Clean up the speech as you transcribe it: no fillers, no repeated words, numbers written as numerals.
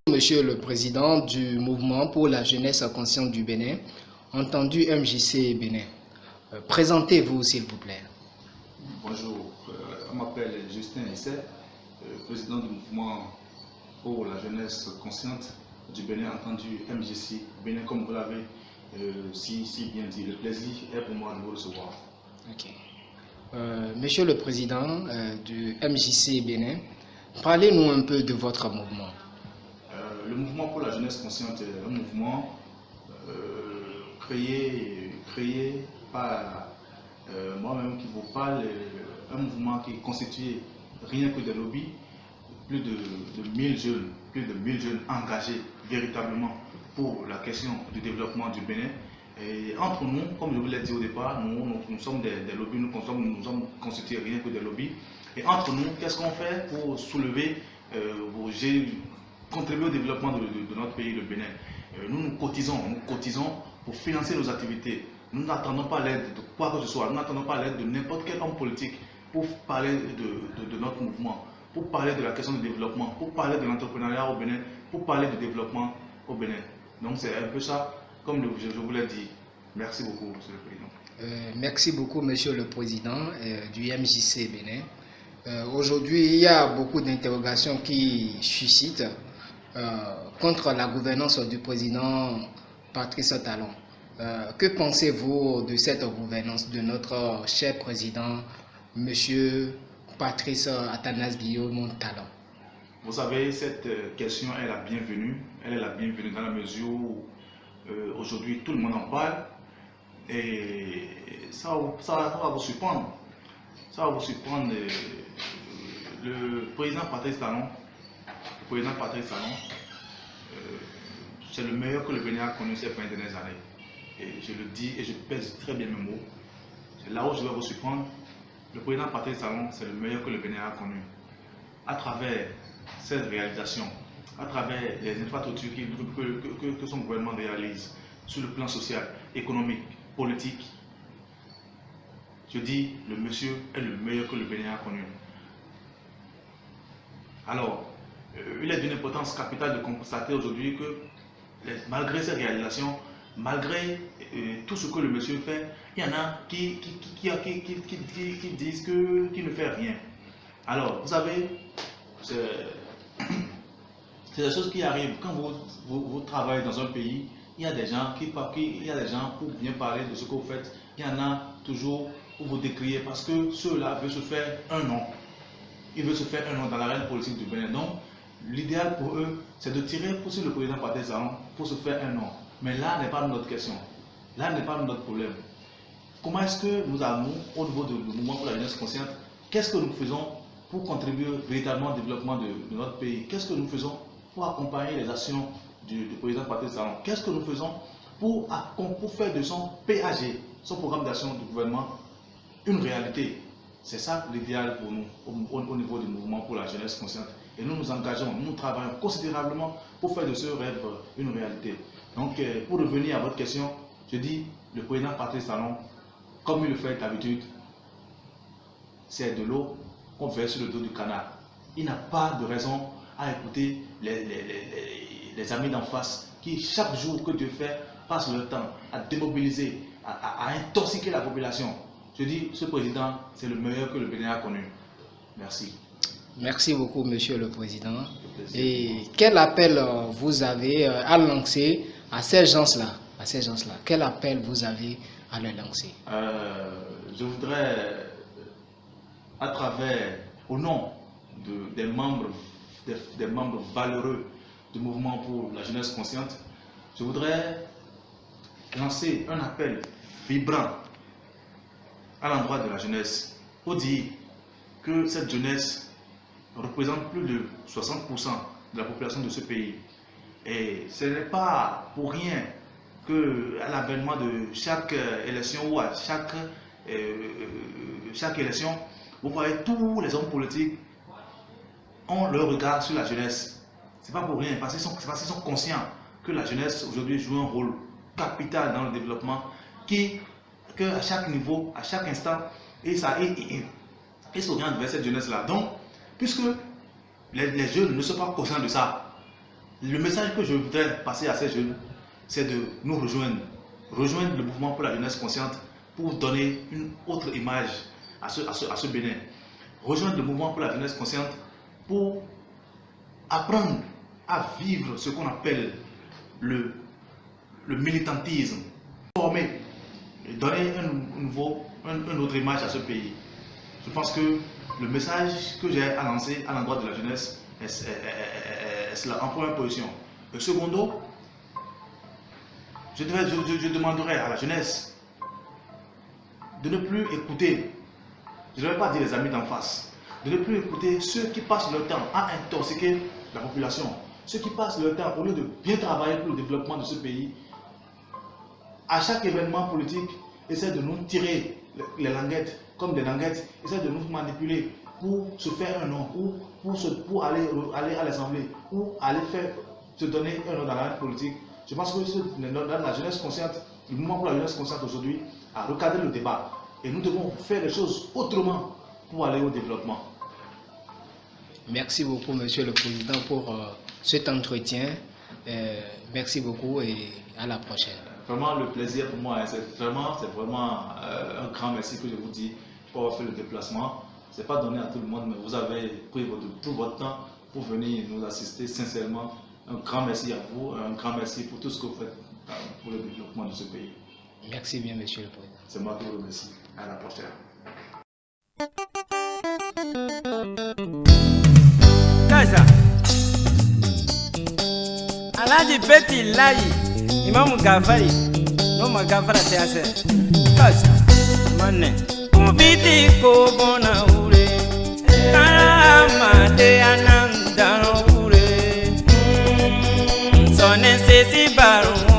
Monsieur le Président du Mouvement pour la jeunesse consciente du Bénin, entendu MJC Bénin, présentez-vous s'il vous plaît. Bonjour, on m'appelle Justin Isset, président du Mouvement pour la jeunesse consciente du Bénin, entendu MJC Bénin, comme vous l'avez si bien dit. Le plaisir est pour moi de vous recevoir. Ok. Monsieur le Président du MJC Bénin, parlez-nous un peu de votre mouvement. Le Mouvement pour la jeunesse consciente est un mouvement créé par moi-même qui vous parle, un mouvement qui est constitué rien que des lobbies, plus de 1000 jeunes engagés véritablement pour la question du développement du Bénin. Et entre nous, comme je vous l'ai dit au départ, nous sommes des lobbies, nous sommes constitués rien que des lobbies. Et entre nous, qu'est-ce qu'on fait pour soulever, contribuer au développement de notre pays, le Bénin? Nous cotisons pour financer nos activités. Nous n'attendons pas l'aide de quoi que ce soit, nous n'attendons pas l'aide de n'importe quel homme politique pour parler de notre mouvement, pour parler de la question du développement, pour parler de l'entrepreneuriat au Bénin, pour parler du développement au Bénin. Donc c'est un peu ça, comme je vous l'ai dit. Merci beaucoup, Monsieur le Président. Merci beaucoup, Monsieur le Président du MJC Bénin. Aujourd'hui, il y a beaucoup d'interrogations qui suscitent contre la gouvernance du président Patrice Talon. Que pensez-vous de cette gouvernance de notre cher président, Monsieur Patrice Athanase Guillaume Talon? Vous savez, cette question est la bienvenue. Elle est la bienvenue dans la mesure où aujourd'hui tout le monde en parle et ça va vous surprendre. Ça va vous surprendre. Le président Patrice Talon, c'est le meilleur que le Bénin a connu ces 20 dernières années. Et je le dis et je pèse très bien mes mots. C'est là où je vais vous surprendre. Le président Patrice Talon, c'est le meilleur que le Bénin a connu. À travers cette réalisation, à travers les infrastructures que son gouvernement réalise sur le plan social, économique, politique, je dis, le monsieur est le meilleur que le Bénin a connu. Alors, il est d'une importance capitale de constater aujourd'hui que malgré ces réalisations, malgré tout ce que le monsieur fait, il y en a qui disent qu'il ne fait rien. Alors, vous savez, c'est des choses qui arrivent. Quand vous travaillez dans un pays, il y a des gens pour bien parler de ce que vous faites, il y en a toujours pour vous décrier parce que ceux-là veulent se faire un nom. Ils veulent se faire un nom dans l'arène politique du Bénin. Donc, l'idéal pour eux, c'est de tirer sur le président Patrice Talon pour se faire un nom. Mais là n'est pas notre question. Là n'est pas notre problème. Comment est-ce que nous avons, au niveau du mouvement pour la jeunesse consciente, qu'est-ce que nous faisons pour contribuer véritablement au développement de notre pays? Qu'est-ce que nous faisons pour accompagner les actions du président Patrice Talon? Qu'est-ce que nous faisons pour faire de son PAG, son programme d'action du gouvernement, une réalité? C'est ça l'idéal pour nous au niveau du mouvement pour la jeunesse consciente. Et nous nous engageons, nous travaillons considérablement pour faire de ce rêve une réalité. Donc, pour revenir à votre question, je dis, le président Patrice Talon, comme il le fait d'habitude, c'est de l'eau qu'on verse sur le dos du canard. Il n'a pas de raison à écouter les amis d'en face qui, chaque jour que Dieu fait, passent leur temps à démobiliser, à intoxiquer la population. Je dis, ce président, c'est le meilleur que le Bénin a connu. Merci. Merci beaucoup, Monsieur le Président. Et quel appel vous avez à lancer à ces gens-là? Quel appel vous avez à leur lancer? Je voudrais, à travers, au nom des membres valeureux du mouvement pour la jeunesse consciente, je voudrais lancer un appel vibrant à l'endroit de la jeunesse pour dire que cette jeunesse représente plus de 60% de la population de ce pays. Et ce n'est pas pour rien qu'à l'avènement de chaque élection ou à chaque élection, vous voyez tous les hommes politiques ont leur regard sur la jeunesse. Ce n'est pas pour rien, parce qu'ils sont conscients que la jeunesse aujourd'hui joue un rôle capital dans le développement, qu'à chaque niveau, à chaque instant, et s'orientent vers cette jeunesse-là. Donc, puisque les jeunes ne sont pas conscients de ça, le message que je voudrais passer à ces jeunes, c'est de nous rejoindre le mouvement pour la jeunesse consciente pour donner une autre image à ce Bénin. Rejoindre le mouvement pour la jeunesse consciente pour apprendre à vivre ce qu'on appelle le militantisme, former et donner une autre image à ce pays. Je pense que le message que j'ai à lancer à l'endroit de la jeunesse est cela en première position. Et secondo, je demanderai à la jeunesse de ne plus écouter, je ne vais pas dire les amis d'en face, de ne plus écouter ceux qui passent leur temps à intoxiquer la population, ceux qui passent leur temps, au lieu de bien travailler pour le développement de ce pays, à chaque événement politique, essaient de nous tirer les languettes comme des languettes, essaient de nous manipuler pour se faire un nom, ou pour aller à l'Assemblée, ou aller se donner un nom dans la politique. Je pense que la jeunesse consciente, le mouvement pour la jeunesse consciente aujourd'hui a recadré le débat. Et nous devons faire les choses autrement pour aller au développement. Merci beaucoup, Monsieur le Président, pour cet entretien. Merci beaucoup et à la prochaine. Vraiment le plaisir pour moi, c'est vraiment un grand merci que je vous dis pour avoir fait le déplacement. Ce n'est pas donné à tout le monde, mais vous avez pris tout votre temps pour venir nous assister sincèrement. Un grand merci à vous, un grand merci pour tout ce que vous faites pour le développement de ce pays. Merci bien, Monsieur le Président. C'est moi qui vous remercie. À la prochaine. Kaza Alhaji Betty Layi Imam Gafari no magafara tiase Kaza Mane Ubiti ko bona ure Karama de ananda ure Sone sesi baru